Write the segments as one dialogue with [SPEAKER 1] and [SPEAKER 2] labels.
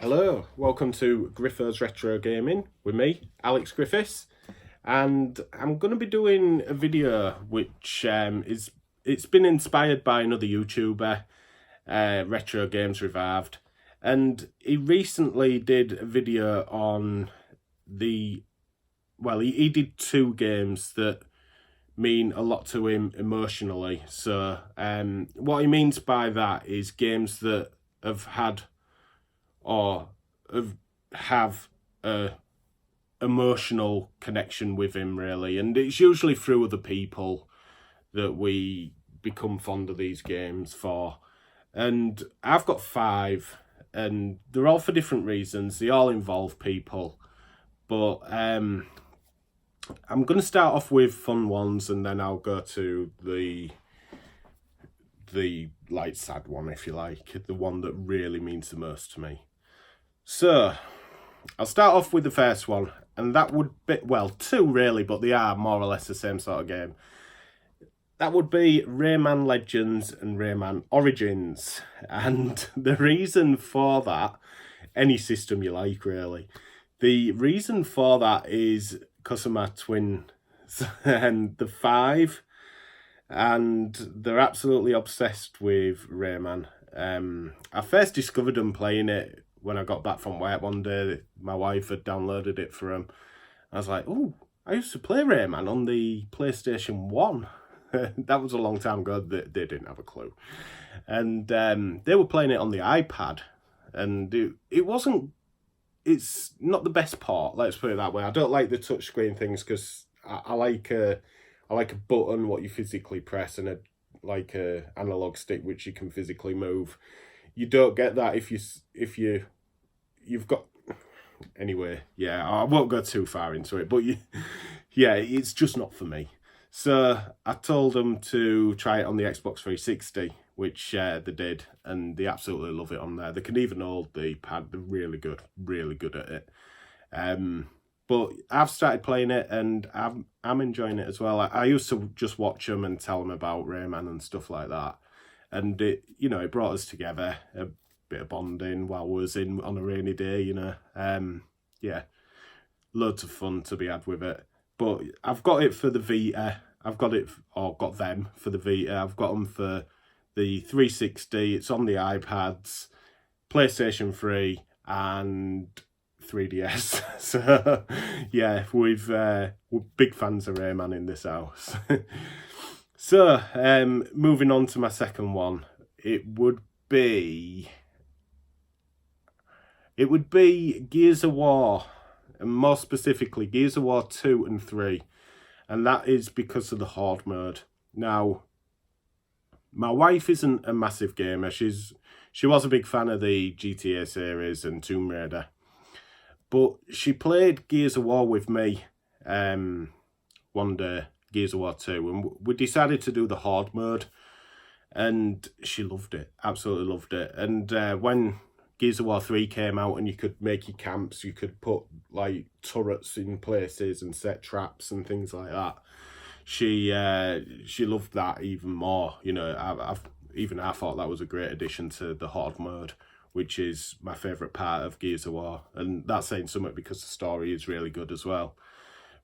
[SPEAKER 1] Hello, welcome to Griffith's Retro Gaming with me, Alex Griffiths, and I'm going to be doing a video which it's been inspired by another YouTuber, Retro Games Revived, and he recently did a video on he did two games that mean a lot to him emotionally. So what he means by that is games that have had or have a emotional connection with him, really, and it's usually through other people that we become fond of these games for. And I've got 5, and they're all for different reasons. They all involve people, but I'm going to start off with fun ones, and then I'll go to the light sad one, if you like, the one that really means the most to me. So I'll start off with the first one, and that would be, well, 2 really, but they are more or less the same sort of game. That would be Rayman Legends and Rayman Origins. And the reason for that, any system you like really, the reason for that is because of my twins and the 5, and they're absolutely obsessed with Rayman. I first discovered them playing it when I got back from work one day. My wife had downloaded it for them. I was like, oh, I used to play Rayman on the PlayStation 1. That was a long time ago. They didn't have a clue. And they were playing it on the iPad. And it's not the best part, let's put it that way. I don't like the touchscreen things because I like a button, what you physically press, and a analog stick which you can physically move. You don't get that if you've got, anyway. Yeah, I won't go too far into it, but it's just not for me. So I told them to try it on the Xbox 360, which they did, and they absolutely love it on there. They can even hold the pad. They're really good at it. But I've started playing it, and I'm enjoying it as well. I used to just watch them and tell them about Rayman and stuff like that. And it brought us together, a bit of bonding while we was on a rainy day, loads of fun to be had with it. But I've got it for the Vita. Got them for the Vita. I've got them for the 360. It's on the iPads, PlayStation 3, and 3DS. So yeah, we're big fans of Rayman in this house. So, moving on to my second one, it would be Gears of War, and more specifically Gears of War 2 and 3, and that is because of the Horde mode. Now, my wife isn't a massive gamer. She was a big fan of the GTA series and Tomb Raider, but she played Gears of War with me one day. Gears of War 2, and we decided to do the Horde mode, and she loved it, absolutely loved it. And when Gears of War 3 came out and you could make your camps, you could put like turrets in places and set traps and things like that, she loved that even more. I thought that was a great addition to the Horde mode, which is my favourite part of Gears of War, and that's saying something because the story is really good as well.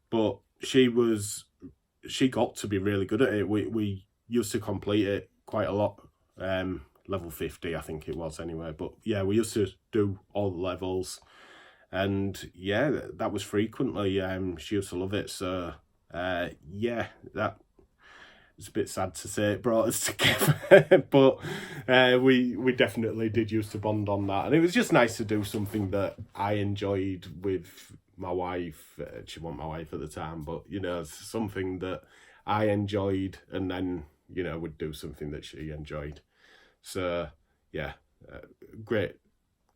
[SPEAKER 1] But she got to be really good at it. We used to complete it quite a lot. Level 50, I think it was anyway. But yeah, we used to do all the levels. And yeah, that was frequently. She used to love it. So yeah, that it's a bit sad to say it brought us together. But we definitely did used to bond on that. And it was just nice to do something that I enjoyed with my wife. She wasn't my wife at the time, but something that I enjoyed, and then would do something that she enjoyed. So yeah, great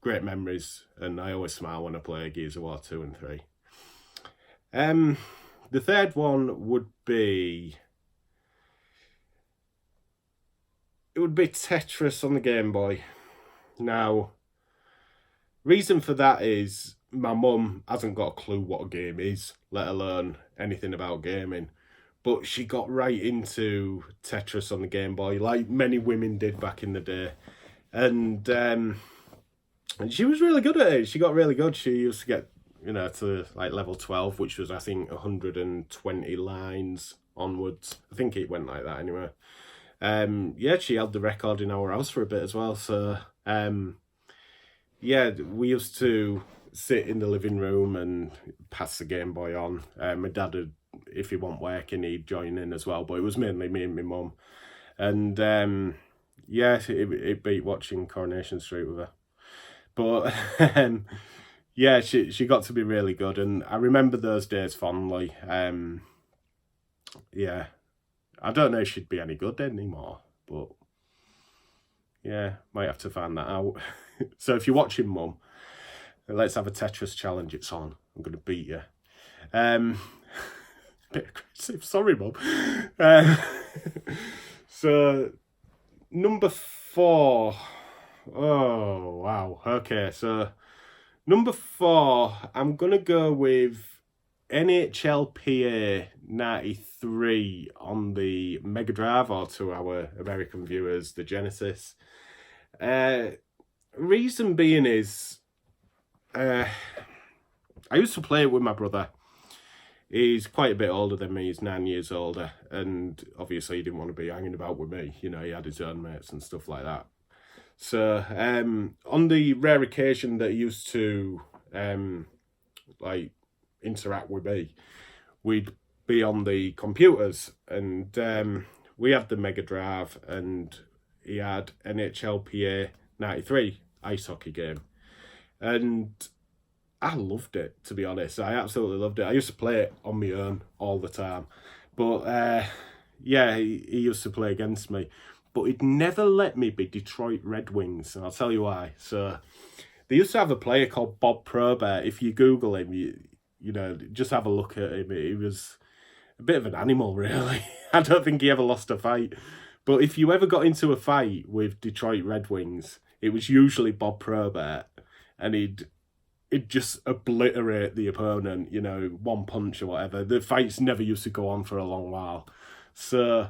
[SPEAKER 1] memories, and I always smile when I play Gears of War 2 and 3. The third one would be Tetris on the Game Boy. Now, reason for that is my mum hasn't got a clue what a game is, let alone anything about gaming. but she got right into Tetris on the Game Boy, like many women did back in the day. And she was really good at it. She got really good. She used to get, to like level 12, which was, I think, 120 lines onwards. I think it went like that anyway. She held the record in our house for a bit as well. So, we used to sit in the living room and pass the Game Boy on. My dad would, if he wasn't working, he'd join in as well, but it was mainly me and my mum. And it beat watching Coronation Street with her. But she got to be really good, and I remember those days fondly. I don't know if she'd be any good anymore, but might have to find that out. So if you're watching, Mum, let's have a Tetris challenge. It's on. I'm going to beat you. Bit aggressive. Sorry, Mum. So, number 4. Oh, wow. Okay, so number 4, I'm going to go with NHLPA 93 on the Mega Drive, or to our American viewers, the Genesis. Reason being is, I used to play it with my brother. He's quite a bit older than me. He's 9 years older, and obviously he didn't want to be hanging about with me. He had his own mates and stuff like that. So on the rare occasion that he used to interact with me, we'd be on the computers, and we had the Mega Drive, and he had NHLPA 93 ice hockey game, and I loved it, to be honest. I absolutely loved it. I used to play it on my own all the time. But, he used to play against me. But he'd never let me be Detroit Red Wings, and I'll tell you why. So, they used to have a player called Bob Probert. If you Google him, just have a look at him. He was a bit of an animal, really. I don't think he ever lost a fight. But if you ever got into a fight with Detroit Red Wings, it was usually Bob Probert, and he'd just obliterate the opponent, one punch or whatever. The fights never used to go on for a long while. So,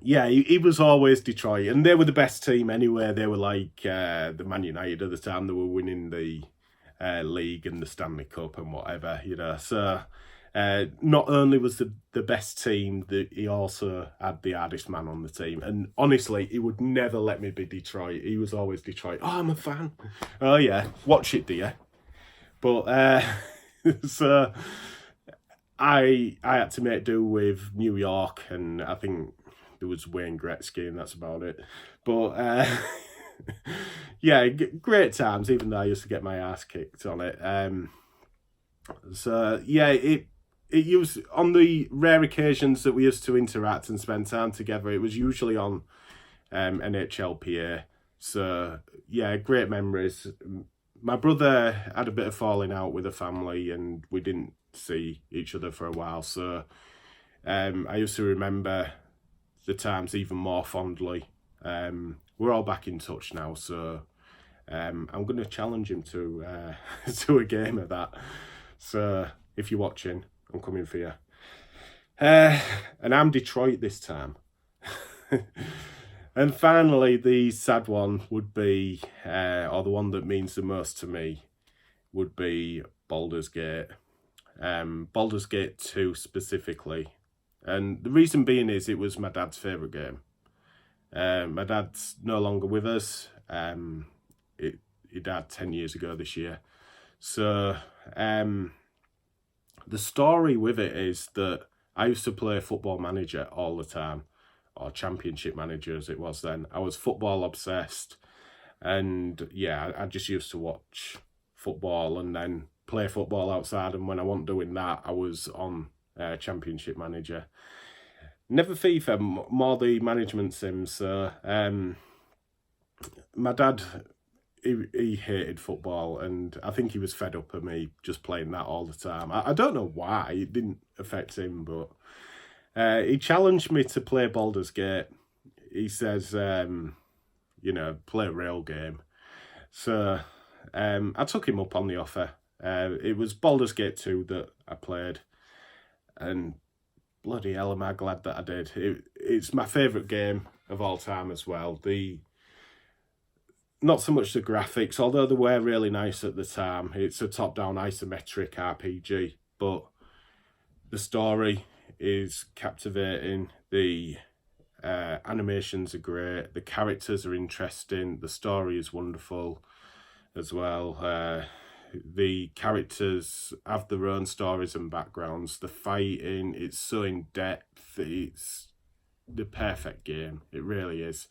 [SPEAKER 1] he was always Detroit, and they were the best team anyway. They were like the Man United at the time. They were winning the league and the Stanley Cup and whatever, So, not only was the best team, he also had the hardest man on the team. And honestly, he would never let me be Detroit. He was always Detroit. Oh, I'm a fan. Oh, yeah. Watch it, do you? But, so, I had to make do with New York, and I think there was Wayne Gretzky, and that's about it. But, great times, even though I used to get my ass kicked on it. It used, on the rare occasions that we used to interact and spend time together, it was usually on NHLPA. So, great memories. My brother had a bit of falling out with the family, and we didn't see each other for a while. So, I used to remember the times even more fondly. We're all back in touch now, so I'm going to challenge him to to a game of that. So, if you're watching, I'm coming for you. And I'm Detroit this time. And finally, the sad one would be, or the one that means the most to me, would be Baldurs Gate. Baldurs Gate 2 specifically. And the reason being is it was my dad's favourite game. My dad's no longer with us. He died 10 years ago this year. So, the story with it is that I used to play Football Manager all the time, or Championship Manager as it was then. I was football obsessed, and I just used to watch football and then play football outside, and when I wasn't doing that, I was on Championship Manager. Never FIFA, more the management sims. So, my dad, he hated football, and I think he was fed up of me just playing that all the time. I don't know why, it didn't affect him, but he challenged me to play Baldurs Gate. He says, play a real game. So I took him up on the offer. It was Baldurs Gate 2 that I played, and bloody hell am I glad that I did. It's my favourite game of all time as well. Not so much the graphics, although they were really nice at the time. It's a top-down isometric RPG, but the story is captivating. The animations are great. The characters are interesting. The story is wonderful as well. The characters have their own stories and backgrounds. The fighting, it's so in depth. It's the perfect game. It really is.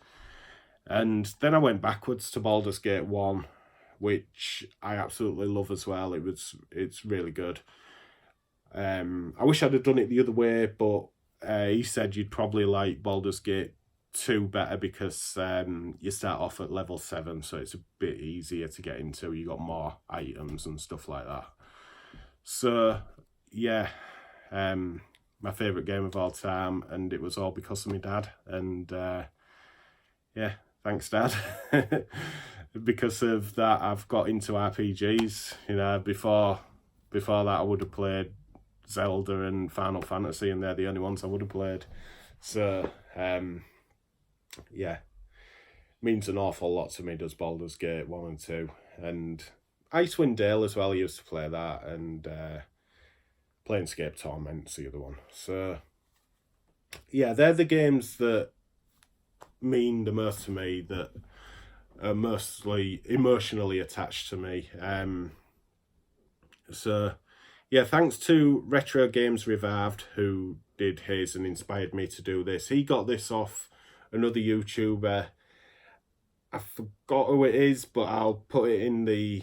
[SPEAKER 1] And then I went backwards to Baldurs Gate 1, which I absolutely love as well. It's really good. I wish I'd have done it the other way, but he said you'd probably like Baldurs Gate 2 better because you start off at level 7, so it's a bit easier to get into. You got more items and stuff like that. So yeah, my favourite game of all time, and it was all because of my dad. And yeah, thanks, Dad. Because of that, I've got into RPGs. You know, before that, I would have played Zelda and Final Fantasy, and they're the only ones I would have played. So yeah, means an awful lot to me, does Baldur's Gate 1 and 2. And Icewind Dale as well, I used to play that, and Planescape Torment's the other one. So yeah, they're the games that mean the most to me, that are mostly emotionally attached to me. So yeah, thanks to Retro Games Revived, who did his and inspired me to do this. He got this off another YouTuber. I forgot who it is, but I'll put it in the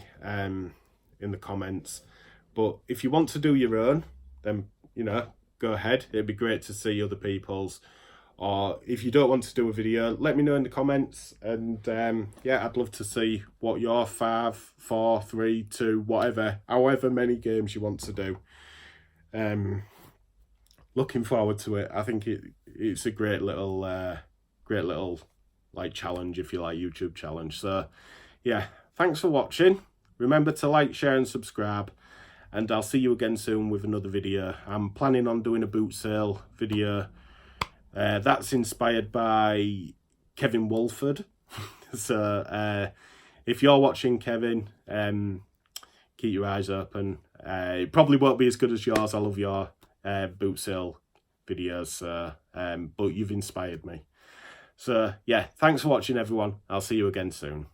[SPEAKER 1] comments. But if you want to do your own, then, you know, go ahead. It'd be great to see other people's. Or if you don't want to do a video, let me know in the comments. And yeah, I'd love to see what your 5, 4, 3, 2, whatever, however many games you want to do. Looking forward to it. I think it's a great little like challenge, if you like, YouTube challenge. So yeah, thanks for watching. Remember to like, share and subscribe, and I'll see you again soon with another video. I'm planning on doing a boot sale video. That's inspired by Kevin Wolford. So if you're watching, Kevin, keep your eyes open. It probably won't be as good as yours. I love your boot sale videos, but you've inspired me. So yeah, thanks for watching, everyone. I'll see you again soon.